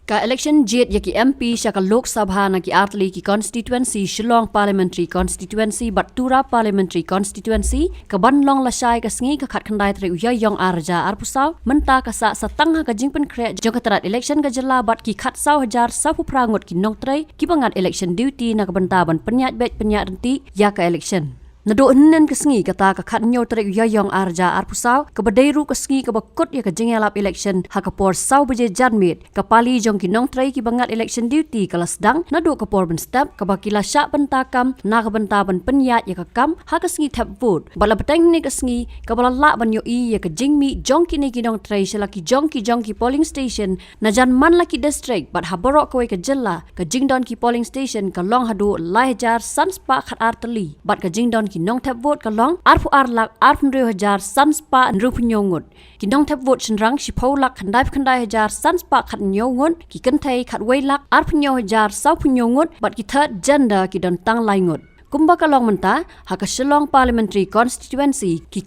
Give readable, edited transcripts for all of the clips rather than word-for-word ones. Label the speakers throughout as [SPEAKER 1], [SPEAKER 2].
[SPEAKER 1] Ka election jet yaki MP shaka Lok Sabha na ki Artli ki constituency Shillong parliamentary constituency Batura parliamentary constituency ka Banlong Lashai ka sngi ka khat khandai tre uya yong arja arpusaw menta ka sa satang ka jingpen kre jong katrat election ka jala bat ki khat saw hajar sa pu prangot ki nong tre ki bangat election duty na ka banta ban penyat bet penyat renti ya ka election Nado nen kesngi kata ka khat nyo tre uya yong arja arpusaw ka badai ru kesngi ka bakut ya ka jingalap election ha ka por saw beje janmit ka pali jong ki nong tre ki bangat election duty ka lasdang nado ka por ben step ka bakila sya bentakam na ka benta ban penyat ya ka kam ha kesngi tap vote bala beteng ni kesngi ka bala la ban yo I ya ka jingmi jong ki ni ki nong tre shala ki jong ki polling station na jan man la ki district bat ha borok ka ka jilla ka jingdon ki polling station ka long hadu lai hajar sanspa khat artali bat ka jingdon ki nong tap vote ka long arfu arlak arfnre hajar sanspa nrup nyongut ki nong tap vote shenrang shipau lak khandai hajar sanspa khat nyongut ki kanthai khat wailak arfnyo hajar sau nyongut bat ki third gender ki don tang laingut Kumba kalong menta haka Shillong parliamentary constituency ki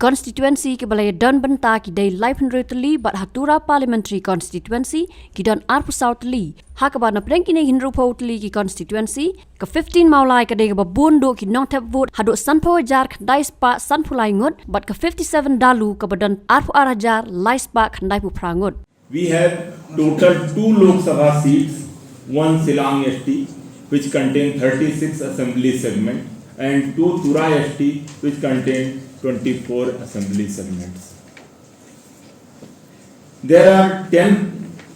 [SPEAKER 1] balai don benta ki day life rutli but Hatura parliamentary constituency ki don arpu southly haka ba na preng kini hinru potli ki constituency ka 15 maulai ka day ka babun do ki nong tap vote hadu sanpo jar khandai spa sanpulai ngut but ka 57 dalu ka badon arpu arajar lai spa khandai pu prangut
[SPEAKER 2] We have total 2 Lok Sabha seats, 1 Silang ST which contain 36 assembly segments and 2 Tura ST which contain 24 assembly segments. There are 10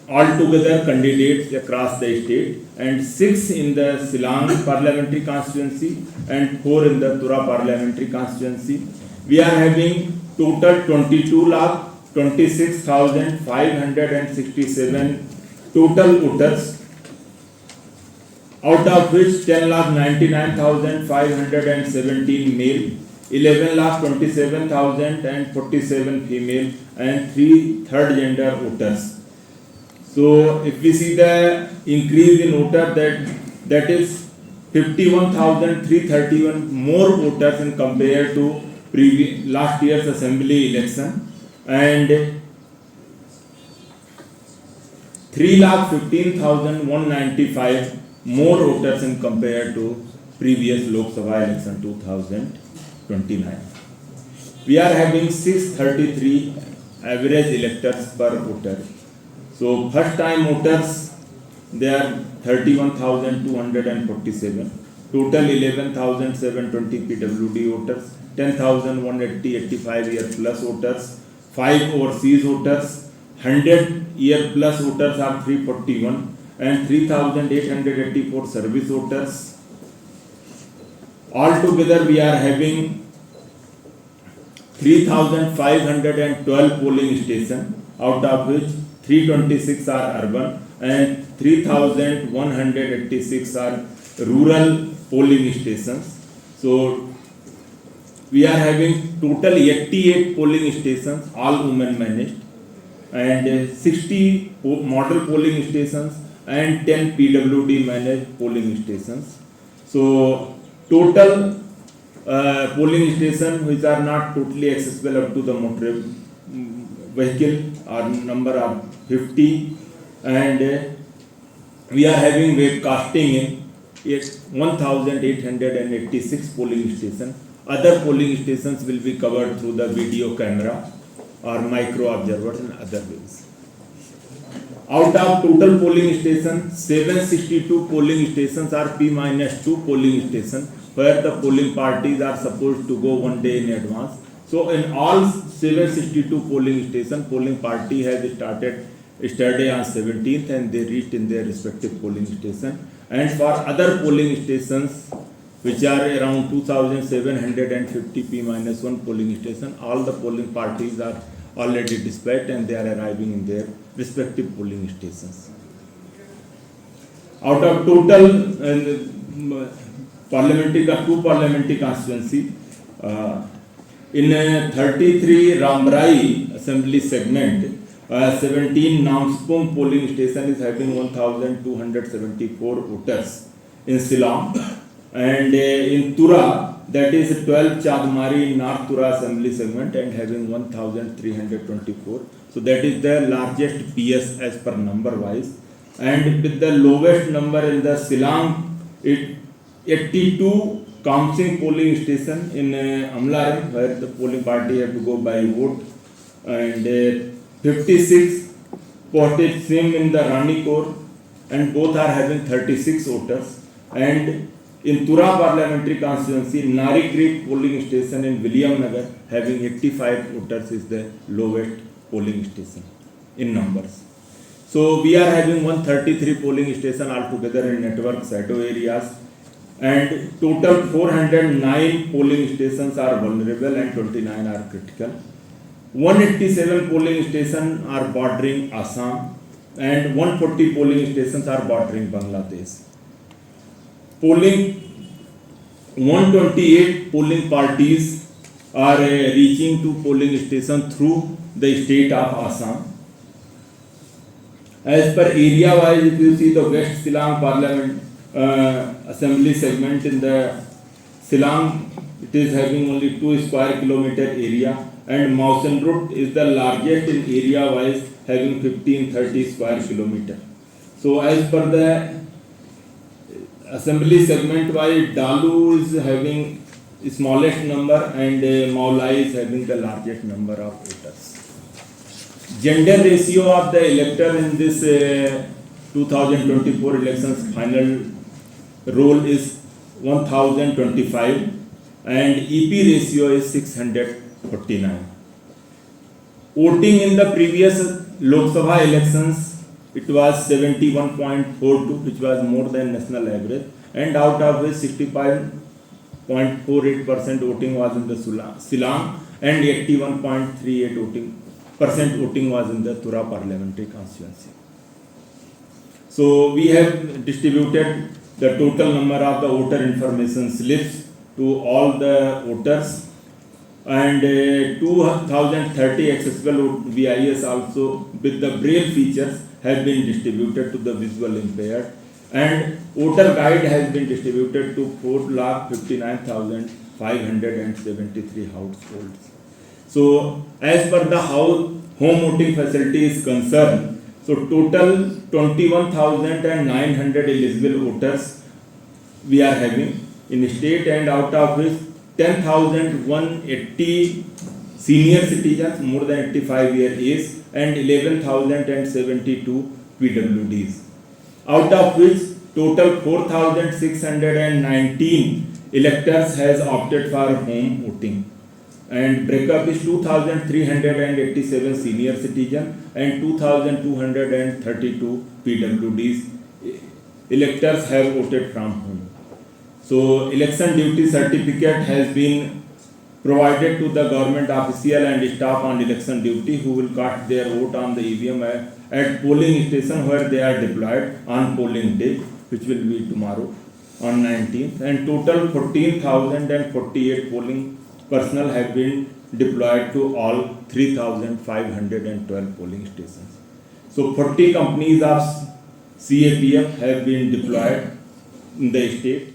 [SPEAKER 2] altogether candidates across the state and 6 in the Silang parliamentary constituency and 4 in the Tura parliamentary constituency. We are having total 22,26,567 total voters, out of which 10,99,517 male, 11,27,047 female and 3 third gender voters. So if we see the increase in voter that is 51,331 more voters in compared to last year's assembly election and 3,15,195 more voters in compared to previous Lok Sabha election 2029. We are having 633 average electors per voter. So first time voters they are 31,247. Total 11,720 PWD voters, 10,185 year plus voters, 5 overseas voters, 100 year plus voters are 341 and 3,884 service voters. Altogether we are having 3,512 polling stations, out of which 326 are urban and 3,186 are rural polling stations. So we are having total 88 polling stations, all women managed, and 60 model polling stations and 10 PWD managed polling stations. So total polling stations which are not totally accessible up to the motor vehicle are number of 50 and we are having webcasting in 1,886 polling stations. Other polling stations will be covered through the video camera or micro observers and other ways. Out of total polling stations, 762 polling stations are P-2 polling stations where the polling parties are supposed to go 1 day in advance. So in all 762 polling stations, polling party has started yesterday on 17th and they reached in their respective polling station. And for other polling stations which are around 2,750 P-1 polling station, all the polling parties are already dispatched and they are arriving in their respective polling stations. Out of total two parliamentary constituency, in 33 Ramrai assembly segment, 17 Namspung polling station is having 1,274 voters in Silang, and in Tura that is 12 Chadmari North Tura assembly segment and having 1,324. So that is the largest PS as per number wise. and with the lowest number in the Silang, 82 Kamsing polling station in Amlaram, where the polling party have to go by vote, and 56 Portage Sim in the Ranikor, and both are having 36 voters. And in Tura parliamentary constituency, Nari Creek polling station in William Nagar having 85 voters is the lowest polling station in numbers. So we are having 133 polling station altogether in network shadow areas, and total 409 polling stations are vulnerable and 29 are critical. 187 polling stations are bordering Assam, and 140 polling stations are bordering Bangladesh. Polling 128 polling parties are reaching to polling stations through the state of Assam. As per area wise, if you see the West Silang Parliament Assembly segment in the Silang, it is having only 2 square kilometer area, and Mausenrut is the largest in area wise, having 1530 square kilometer. So as per the assembly segment wise, Dalu is having smallest number and Maulai is having the largest number of voters. Gender ratio of the elector in this 2024 elections final roll is 1025, and EP ratio is 649. Voting in the previous Lok Sabha elections, it was 71.42, which was more than national average, and out of which 65.48% voting was in the Silang, and 81.38% voting was in the Tura parliamentary constituency. So we have distributed the total number of the voter information slips to all the voters, and 2030 accessible VIS also with the braille features have been distributed to the visual impaired, and voter guide has been distributed to 4,59,573 households. So as per the home voting facility is concerned, so total 21,900 eligible voters we are having in state, and out of which 10,180 senior citizens more than 85 year age, and 11,072 PWDs. Out of which total 4,619 electors has opted for home voting, and breakup is 2,387 senior citizens and 2,232 PWDs electors have voted from home. So election duty certificate has been provided to the government official and staff on election duty who will cast their vote on the EVM at polling station where they are deployed on polling day, which will be tomorrow on 19th, and total 14,048 polling personnel have been deployed to all 3,512 polling stations. So 40 companies of CAPF have been deployed in the state.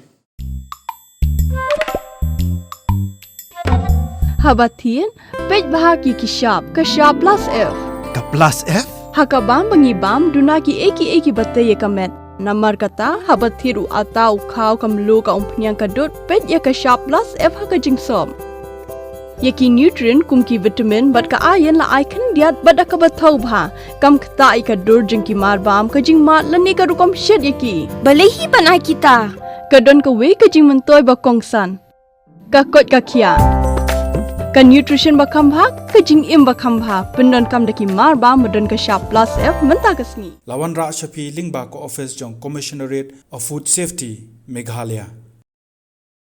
[SPEAKER 3] Habatin, pej bahagi kishap, kashap plus F.
[SPEAKER 4] Ka plus F?
[SPEAKER 3] Hakabam bangibam dunaki eki batay kamet. Namar kata habathiru atau kau kamlu ka umpnyang kadut pej ya kashap plus F hakajingsom. Yaki nutrient kumki vitamin bat ka ayan la icon diat bat akabatau bha. Kam kata ikadur jengki marbam kajing mat lani ka rukom shed yaki.
[SPEAKER 5] Balehi banai kita.
[SPEAKER 3] Kadon ka we kajing mentoy bakongsan. Kakot kakia. Ka nutrition bakam bha kajing im bakam bha pendon kam daki marba medon ka sharp plus F menta kasni.
[SPEAKER 4] Lawan Ra Shafi Lingba ko office jong Commissionerate of Food Safety Meghalaya.